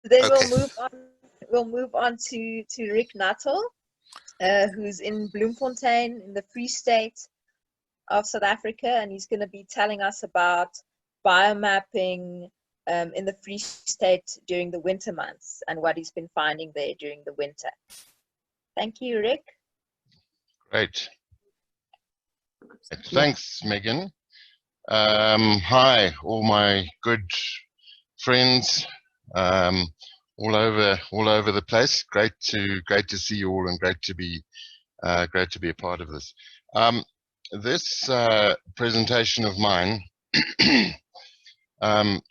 Then Okay. We'll move on to Rick Nuttall, who's in Bloemfontein in the Free State of South Africa, and he's going to be telling us about biomapping in the Free State during the winter months and what he's been finding there during the winter. Thank you, Rick. Great. Thanks, Megan. Hi, all my good friends all over the place. Great to see you all, and great to be a part of this. This presentation of mine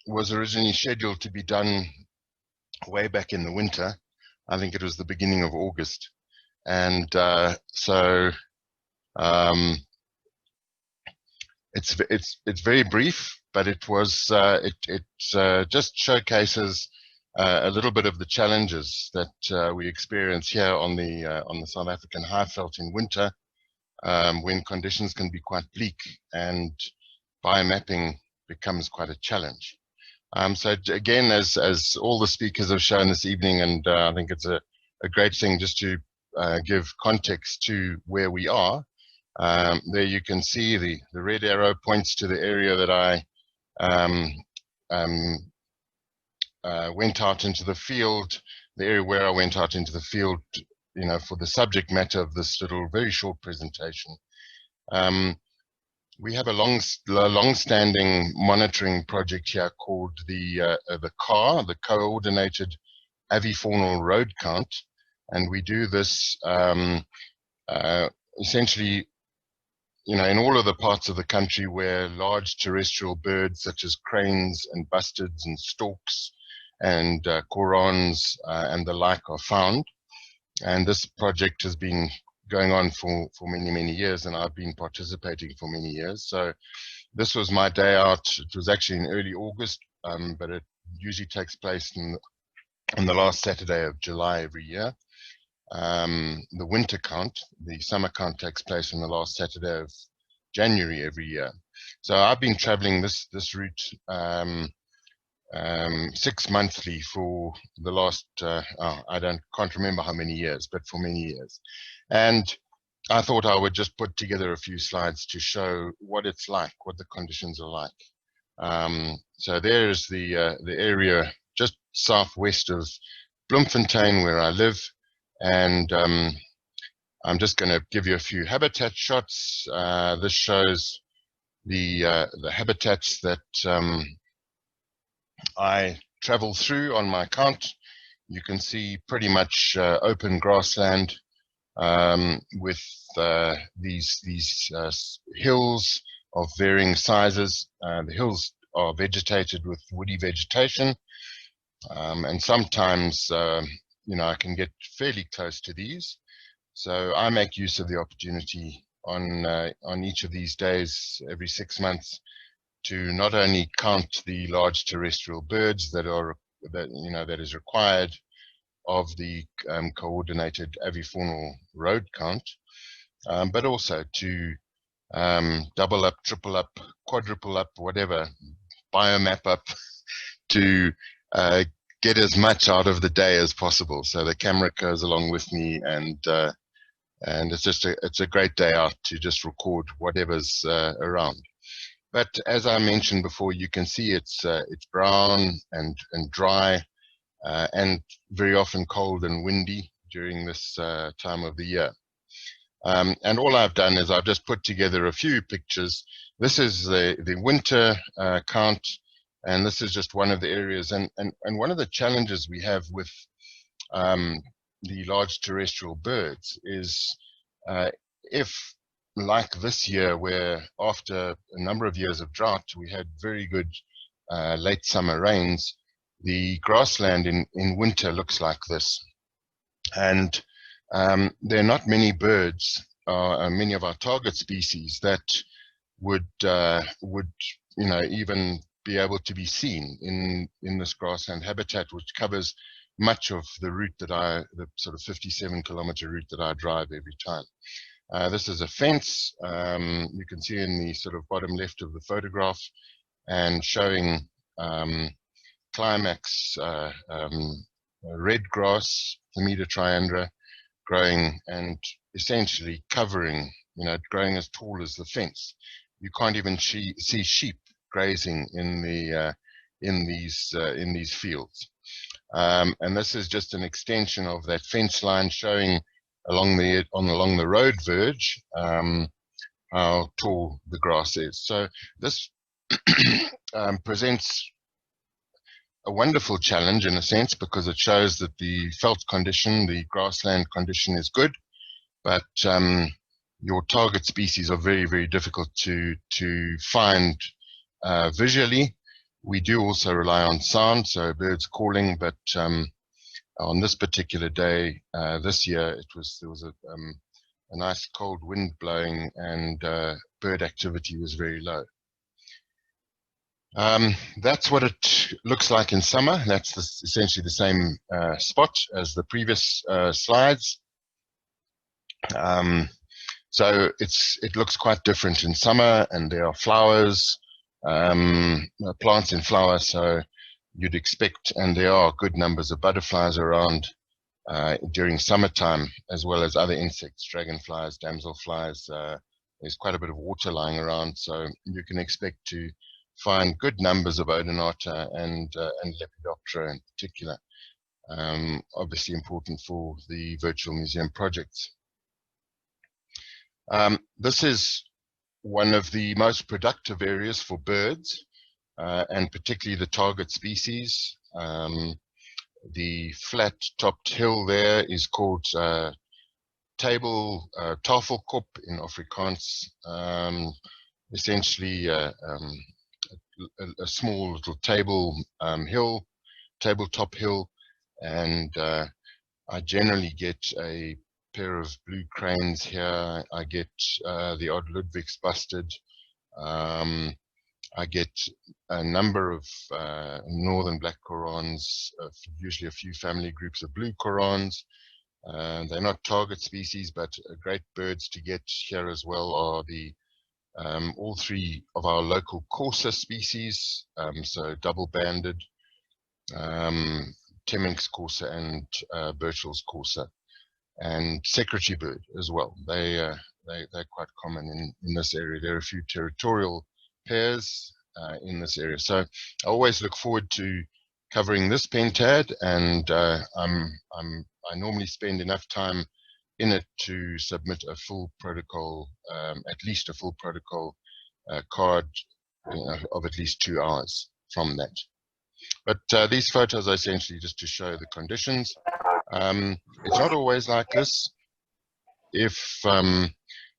was originally scheduled to be done way back in the winter. I think it was the beginning of August, and so it's very brief, but it was it just showcases a little bit of the challenges that we experience here on the South African Highveld in winter, when conditions can be quite bleak and biomapping becomes quite a challenge. So again, as all the speakers have shown this evening, and I think it's a great thing just to give context to where we are. There you can see the red arrow points to the area that I went out into the field, the area where I went out into the field, you know, for the subject matter of this little very short presentation. We have a long-standing monitoring project here called the CAR, the Coordinated Avifaunal Road Count, and we do this essentially, you know, in all of the parts of the country where large terrestrial birds such as cranes and bustards and storks and corons and the like are found. And this project has been going on for many years, and I've been participating for many years. So this was my day out. It was actually in early August, but it usually takes place on the last Saturday of July every year. The winter count, the summer count, takes place on the last Saturday of January every year. So I've been traveling this route 6 monthly for the last can't remember how many years, but for many years. And I thought I would just put together a few slides to show what it's like, what the conditions are like. So there's the area just southwest of Bloemfontein where I live, and I'm just going to give you a few habitat shots. This shows the habitats that I travel through on my count. You can see pretty much open grassland with these hills of varying sizes. The hills are vegetated with woody vegetation, and sometimes you know, I can get fairly close to these. So I make use of the opportunity on each of these days every 6 months to not only count the large terrestrial birds that is required of the coordinated avifaunal road count, but also to double up, triple up, quadruple up, whatever, biomap up to get as much out of the day as possible. So the camera goes along with me, and it's a great day out to just record whatever's around. But as I mentioned before, you can see it's brown and dry, and very often cold and windy during this time of the year. And all I've done is I've just put together a few pictures. This is the winter count, and this is just one of the areas. And one of the challenges we have with the large terrestrial birds is if, like this year, where after a number of years of drought, we had very good late summer rains, the grassland in winter looks like this. And there are not many birds, many of our target species, that would even be able to be seen in this grassland habitat, which covers much of the route the sort of 57-kilometer route that I drive every time. This is a fence, you can see in the sort of bottom left of the photograph, and showing climax red grass, Thermida triandra, growing and essentially covering, growing as tall as the fence. You can't even see sheep grazing in these fields. And this is just an extension of that fence line, showing along the road verge how tall the grass is. So this presents a wonderful challenge in a sense, because it shows that the veld condition, the grassland condition, is good, but your target species are very, very difficult to find visually. We do also rely on sound, so birds calling, but on this particular day this year, there was a nice cold wind blowing, and bird activity was very low. That's what it looks like in summer. That's essentially the same spot as the previous slides. So it looks quite different in summer, and there are flowers, plants in flower, so you'd expect, and there are good numbers of butterflies around during summertime, as well as other insects, dragonflies, damselflies. There's quite a bit of water lying around, so you can expect to find good numbers of Odonata and Lepidoptera in particular. Obviously important for the virtual museum projects. This is one of the most productive areas for birds, and particularly the target species. The flat-topped hill there is called Tafelkop in Afrikaans. Essentially a small little tabletop hill, and I generally get a pair of blue cranes here. I get the odd Ludwig's busted. I get a number of northern black corons, usually a few family groups of blue corons. They're not target species, but great birds to get here as well are the all three of our local courser species, so double-banded, Temminck's courser and Birchall's courser, and secretary bird as well. They're quite common in this area. There are a few territorial pairs in this area. So I always look forward to covering this pentad, and I normally spend enough time in it to submit a full protocol, at least a full protocol card, of at least 2 hours from that. But these photos are essentially just to show the conditions. It's not always like this. If we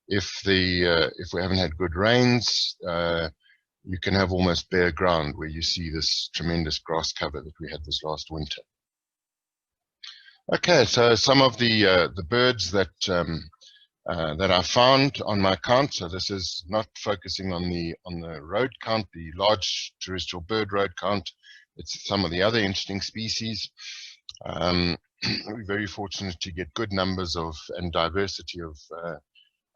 haven't had good rains, you can have almost bare ground where you see this tremendous grass cover that we had this last winter. Okay, so some of the birds that I found on my count. So this is not focusing on the road count, the large terrestrial bird road count. It's some of the other interesting species. We're very fortunate to get good numbers of and diversity of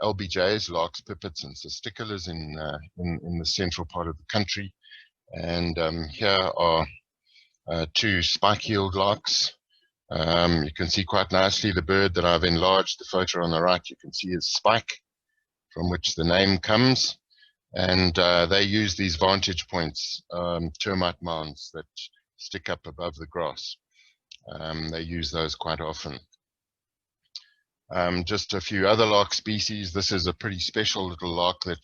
LBJs, larks, pipits, and cisticolas in the central part of the country. And here are 2 spike-heeled larks. You can see quite nicely the bird that I've enlarged. The photo on the right, you can see is Spike, from which the name comes. And they use these vantage points, termite mounds that stick up above the grass. They use those quite often. Just a few other lark species. This is a pretty special little lark that,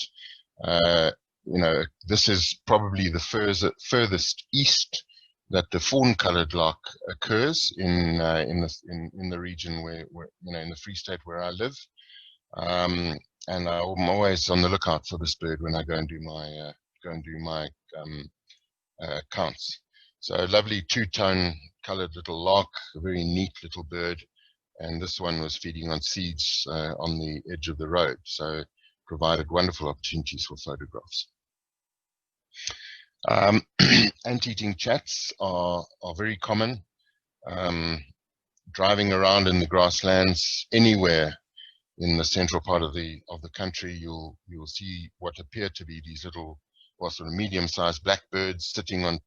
this is probably the furthest east that the fawn-coloured lark occurs in the region where in the Free State where I live, and I'm always on the lookout for this bird when I go and do my counts. So a lovely 2-tone coloured little lark, a very neat little bird, and this one was feeding on seeds on the edge of the road, so provided wonderful opportunities for photographs. Ant-eating chats are very common. Driving around in the grasslands anywhere in the central part of the country, you'll see what appear to be these little, sort of medium-sized blackbirds sitting on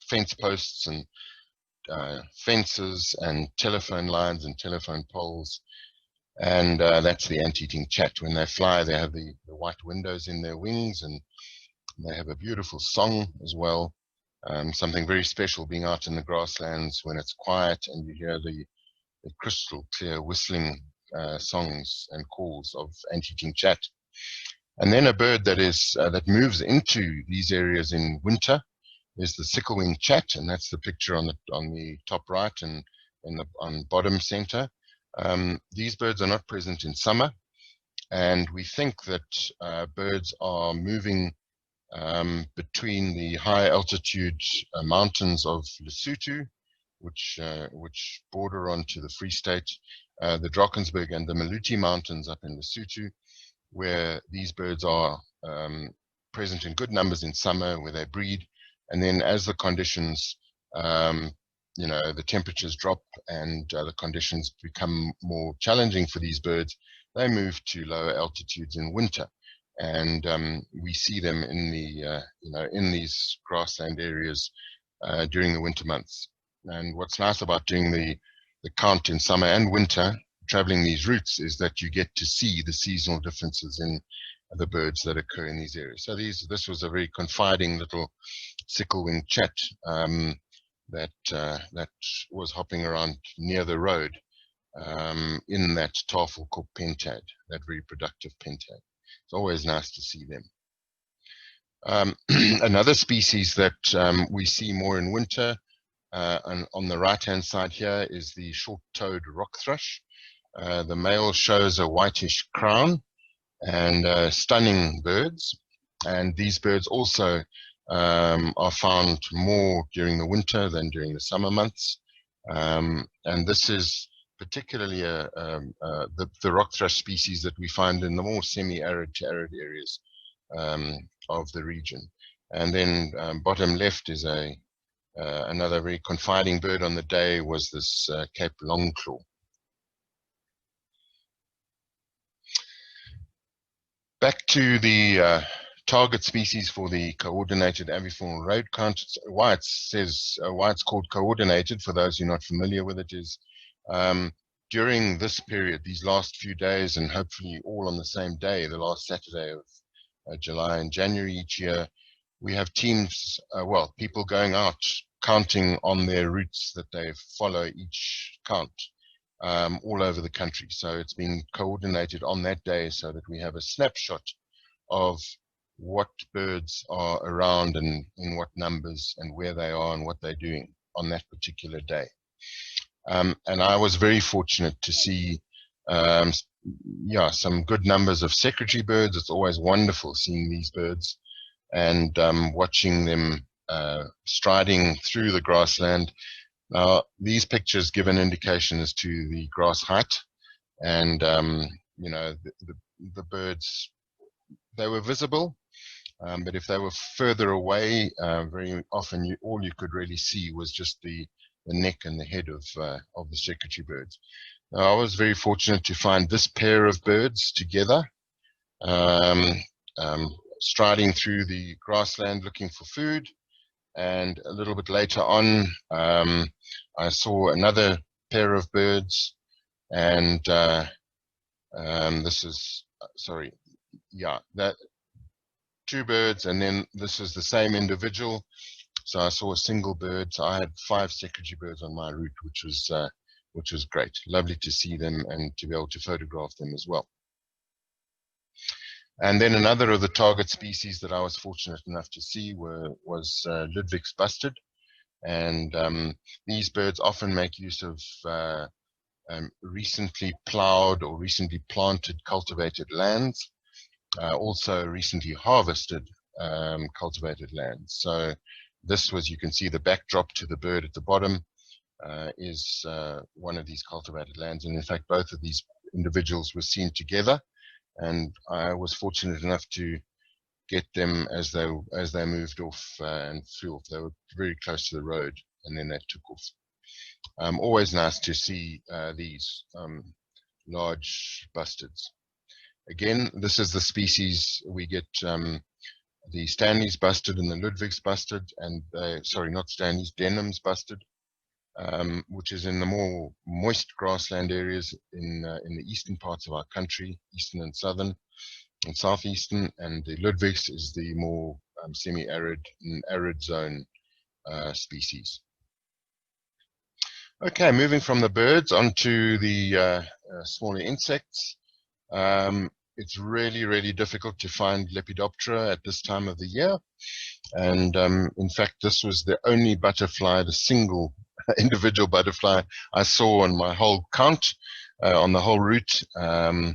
fence posts and fences and telephone lines and telephone poles. And that's the anteating chat. When they fly, they have the white windows in their wings, and they have a beautiful song as well. Something very special being out in the grasslands when it's quiet and you hear the crystal clear whistling songs and calls of anteating chat. And then a bird that is that moves into these areas in winter is the sickle-winged chat, and that's the picture on the top right and on bottom center. These birds are not present in summer, and we think that birds are moving between the high altitude mountains of Lesotho, which border onto the Free State, the Drakensberg and the Maluti Mountains up in Lesotho, where these birds are present in good numbers in summer, where they breed, and then as the conditions, the temperatures drop and the conditions become more challenging for these birds, they move to lower altitudes in winter. And we see them in the in these grassland areas during the winter months. And what's nice about doing the count in summer and winter, traveling these routes, is that you get to see the seasonal differences in the birds that occur in these areas. So this was a very confiding little sickle-winged chat that was hopping around near the road in that tafel called pentad, that very productive pentad. It's always nice to see them. Another species that we see more in winter, and on the right-hand side here, is the short-toed rock thrush. The male shows a whitish crown and stunning birds. And these birds also are found more during the winter than during the summer months. And this is particularly the rock thrush species that we find in the more semi-arid to arid areas of the region. And then bottom left is another very confiding bird on the day was this Cape Longclaw. Back to the target species for the coordinated avifaunal road count. Why it's called coordinated, for those who are not familiar with it, is during this period, these last few days, and hopefully all on the same day, the last Saturday of July and January each year, we have teams, people going out counting on their routes that they follow each count all over the country. So it's been coordinated on that day so that we have a snapshot of what birds are around and in what numbers and where they are and what they're doing on that particular day. And I was very fortunate to see some good numbers of secretary birds. It's always wonderful seeing these birds and watching them striding through the grassland. Now, these pictures give an indication as to the grass height, and the birds, they were visible, but if they were further away, very often all you could really see was just the neck and the head of the secretary birds. Now, I was very fortunate to find this pair of birds together, striding through the grassland looking for food. And a little bit later on, I saw another pair of birds, and this is, that two birds, and then this is the same individual. So I saw a single bird. So I had 5 secretary birds on my route, which was great. Lovely to see them and to be able to photograph them as well. And then another of the target species that I was fortunate enough to see was Ludwig's bustard. And these birds often make use of recently plowed or recently planted cultivated lands, also recently harvested cultivated lands. So this was, you can see the backdrop to the bird at the bottom is one of these cultivated lands. And in fact, both of these individuals were seen together. And I was fortunate enough to get them as they moved off and flew off. They were very close to the road, and then they took off. Always nice to see these large bustards. Again, this is the species we get the Stanley's busted and the Ludwig's busted, and sorry, not Stanley's, Denham's busted, which is in the more moist grassland areas in the eastern parts of our country, eastern and southern and southeastern, and the Ludwig's is the more semi-arid and arid zone species. Okay, moving from the birds onto the smaller insects. It's really, really difficult to find Lepidoptera at this time of the year. And in fact, this was the only butterfly, the single individual butterfly I saw on my whole count, on the whole route. Yeah,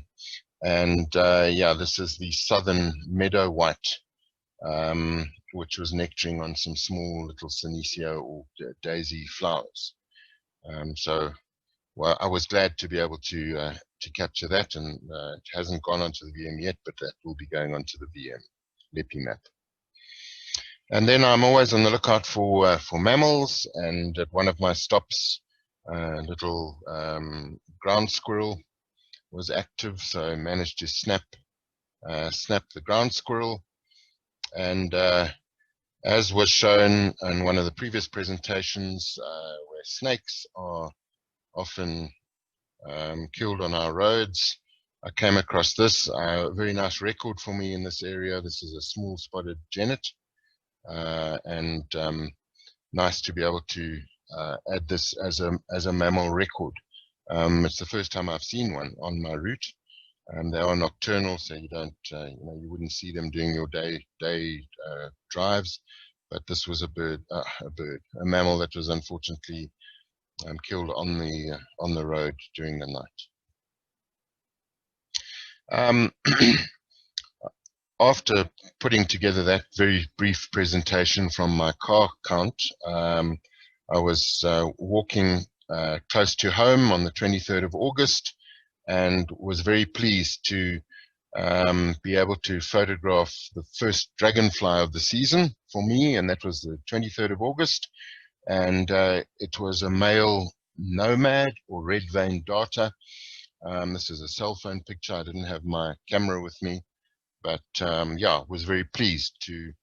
this is the southern meadow white, which was nectaring on some small little Senecio or daisy flowers. So, well, I was glad to be able to capture that, and it hasn't gone onto the VM yet, but that will be going onto the VM Lepi map. And then I'm always on the lookout for mammals, and at one of my stops, little ground squirrel was active, so I managed to snap the ground squirrel. And as was shown in one of the previous presentations, where snakes are often killed on our roads, I came across this, a very nice record for me in this area. This is a small spotted genet, and nice to be able to add this as a mammal record. It's the first time I've seen one on my route. They are nocturnal, so you don't, you wouldn't see them doing your day drives. But this was a mammal that was unfortunately killed on the road during the night. After putting together that very brief presentation from my car count, I was walking close to home on the 23rd of August, and was very pleased to be able to photograph the first dragonfly of the season for me, and that was the 23rd of August. And it was a male nomad or red-veined darter. This is a cell phone picture. I didn't have my camera with me, but yeah, was very pleased to,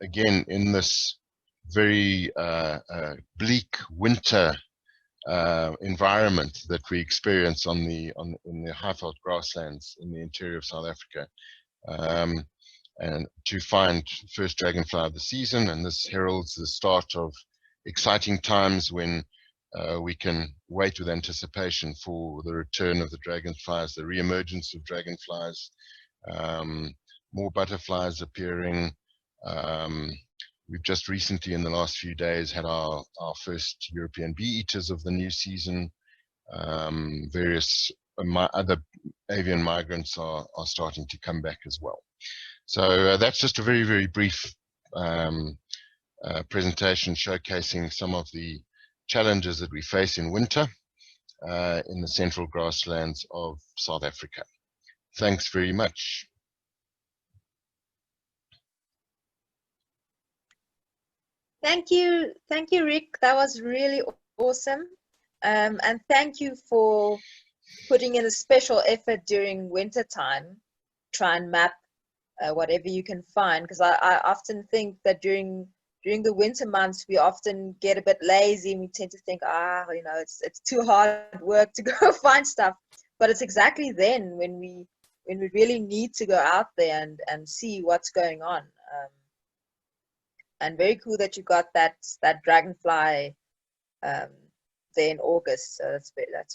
again, in this very bleak winter environment that we experience in the high-veld grasslands in the interior of South Africa, and to find first dragonfly of the season. And this heralds the start of exciting times when we can wait with anticipation for the return of the dragonflies, the re-emergence of dragonflies, more butterflies appearing. We've just recently, in the last few days, had our first European bee-eaters of the new season. Various other avian migrants are starting to come back as well. So that's just a very, very brief presentation showcasing some of the challenges that we face in winter in the central grasslands of South Africa. Thanks very much. Thank you, Rick. That was really awesome. And thank you for putting in a special effort during winter time, try and map whatever you can find. Because I often think that during the winter months, we often get a bit lazy and we tend to think, it's too hard work to go find stuff. But it's exactly then when we really need to go out there and see what's going on. And very cool that you got that dragonfly there in August. So that's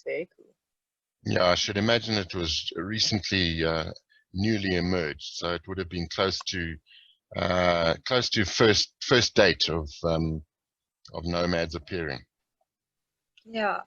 very cool. Yeah, I should imagine it was recently newly emerged, so it would have been close to first date of nomads appearing. Yeah.